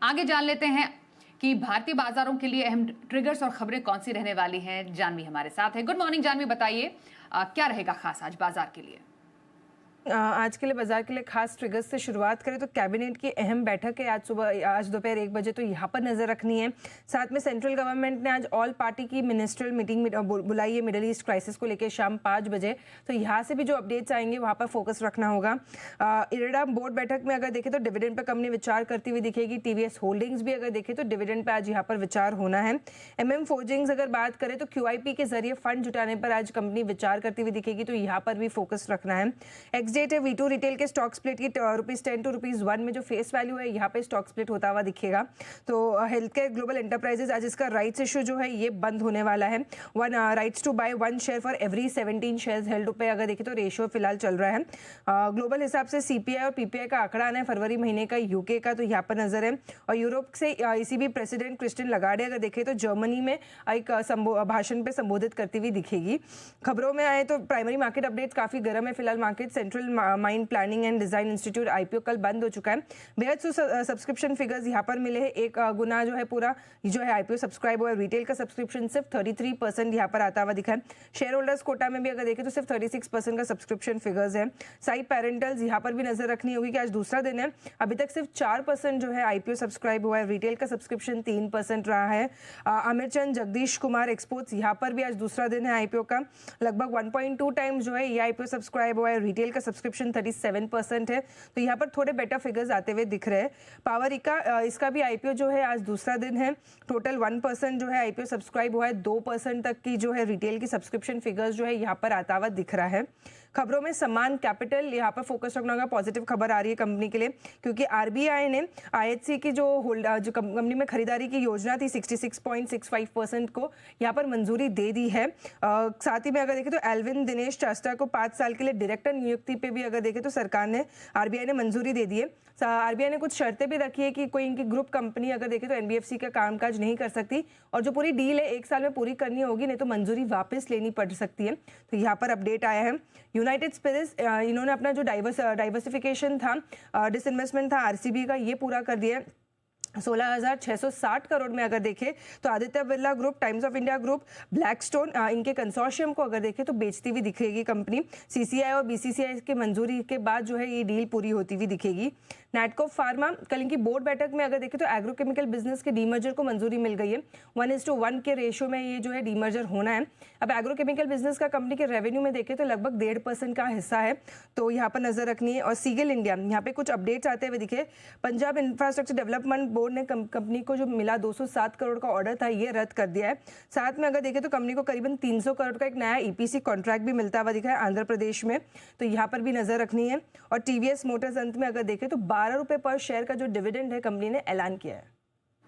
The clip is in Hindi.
आगे जान लेते हैं कि भारतीय बाजारों के लिए अहम ट्रिगर्स और खबरें कौन सी रहने वाली हैं। जानवी हमारे साथ है। गुड मॉर्निंग जानवी, बताइए क्या रहेगा खास आज बाजार के लिए? आज के लिए बाजार के लिए खास ट्रिगर्स से शुरुआत करें तो कैबिनेट की अहम बैठक है आज दोपहर 1 बजे, तो यहाँ पर नजर रखनी है। साथ में सेंट्रल गवर्नमेंट ने आज ऑल पार्टी की मिनिस्ट्रियल मीटिंग बुलाई है मिडिल ईस्ट क्राइसिस को लेकर शाम 5 बजे, तो यहाँ से भी जो अपडेट्स आएंगे वहाँ पर फोकस रखना होगा। इरडा बोर्ड बैठक में अगर देखें तो डिविडेंड पर कंपनी विचार करती हुई दिखेगी। टीवीएस होल्डिंग्स भी अगर देखें तो डिविडेंड पर आज यहाँ पर विचार होना है। MM फोर्जिंग्स अगर बात करें तो QIP के जरिए फंड जुटाने पर आज कंपनी विचार करती हुई दिखेगी, तो यहाँ पर भी फोकस रखना है। डेट है V2 रिटेल के स्टॉक स्प्लिट की ₹10 टू ₹1 में जो फेस वैल्यू है यहाँ पे स्टॉक स्प्लिट होता हुआ दिखेगा। तो हेल्थ केयर ग्लोबल एंटरप्राइजेज आज इसका राइट्स इशू जो है ये बंद होने वाला है। Rights to buy 1 share for every 17 shares held पे अगर देखें तो रेशियो फिलहाल चल रहा है। ग्लोबल हिसाब से CPI और PPI का आंकड़ा आना है फरवरी महीने का UK का, तो यहाँ पर नजर है। और यूरोप से ECB प्रेसिडेंट क्रिस्टिन लगार्डे अगर देखें तो जर्मनी में एक भाषण पे संबोधित करती हुई दिखेगी। खबरों में आए तो प्राइमरी मार्केट अपडेट्स काफी गर्म है फिलहाल। Market central mind planning and design institute IPO कल बंद हो चुका है। बेहद सब्सक्रिप्शन फिगर्स यहाँ पर मिले हैं। 1 गुना जो है पूरा जो है IPO सब्सक्राइब हुआ है। रिटेल का सब्सक्रिप्शन सिर्फ 33% यहाँ पर आता हुआ दिखा है। शेयर होल्डर्स कोटा में भी अगर देखें तो सिर्फ 36% का सब्सक्रिप्शन फिगर्स है। साई पेरेंटल्स यहाँ पर भी नजर रखनी होगी कि आज दूसरा दिन है, अभी तक सिर्फ 4% जो है IPO सब्सक्राइब हुआ है। रिटेल का सब्सक्रिप्शन 3% रहा है। आमिर चंद जगदीश कुमार एक्सपोर्ट्स यहाँ पर भी आज दूसरा दिन है IPO का, लगभग 1.2 टाइम्स जो है ये IPO सब्सक्राइब हुआ है। रिटेल का सब्सक्रिप्शन 37% है, तो यहाँ पर थोड़े बेटर फिगर्स आते हुए दिख रहे हैं। पावरिका इसका भी IPO जो है आज दूसरा दिन है। टोटल 1% जो है IPO सब्सक्राइब हुआ है। 2% तक की जो है रिटेल की सब्सक्रिप्शन फिगर्स जो है यहाँ पर आता हुआ दिख रहा है। खबरों में समान कैपिटल यहाँ पर फोकस रखना होगा। पॉजिटिव खबर आ रही है कंपनी के लिए, क्योंकि RBI ने IHC की जो कंपनी में खरीदारी की योजना थी 66.65% को यहाँ पर मंजूरी दे दी है। साथ ही में अगर देखें तो एल्विन दिनेश चास्टा को 5 साल के लिए डायरेक्टर नियुक्ति पे भी अगर देखें तो सरकार ने RBI ने मंजूरी दे दी है। RBI ने कुछ शर्तें भी रखी है कि कोई इनकी ग्रुप कंपनी अगर देखें तो NBFC का कामकाज नहीं कर सकती, और जो पूरी डील है 1 साल में पूरी करनी होगी, नहीं तो मंजूरी वापस लेनी पड़ सकती है। तो यहाँ पर अपडेट आया है। यूनाइटेड स्पिरिट्स इन्होंने अपना जो डाइवर्सिफिकेशन था, डिसइन्वेस्टमेंट था RCB का, ये पूरा कर दिया है। 16,660 करोड़ में अगर देखें तो Aditya Birla group, times of India group, Blackstone इनके कंसोर्शियम को अगर देखें तो बेचती हुई दिखेगी कंपनी। CCI और BCCI के मंजूरी के बाद जो है ये डील पूरी होती हुई दिखेगी। नैटको फार्मा कल इनकी बोर्ड बैठक में अगर देखें तो एग्रोकेमिकल बिजनेस के डीमर्जर को मंजूरी मिल गई है। 1:1 के रेशियो में ये जो है डीमर्जर होना है। अब एग्रोकेमिकल बिजनेस का कंपनी के रेवेन्यू में देखें तो लगभग 1.5% का हिस्सा है, तो यहाँ पर नजर रखनी है। और सीगल इंडिया, यहाँ पे कुछ अपडेट्स आते हुए दिखे। पंजाब इंफ्रास्ट्रक्चर डेवलपमेंट बोर्ड ने कंपनी को जो मिला 207 करोड़ का ऑर्डर था ये रद्द कर दिया है। साथ में अगर देखें तो कंपनी को करीबन 300 करोड़ का एक नया EPC कॉन्ट्रैक्ट भी मिलता हुआ दिखा है आंध्र प्रदेश में, तो यहाँ पर भी नजर रखनी है। और TVS मोटर्स अंत में अगर देखें तो ₹12 पर शेयर का जो डिविडेंड है कंपनी ने ऐलान किया है।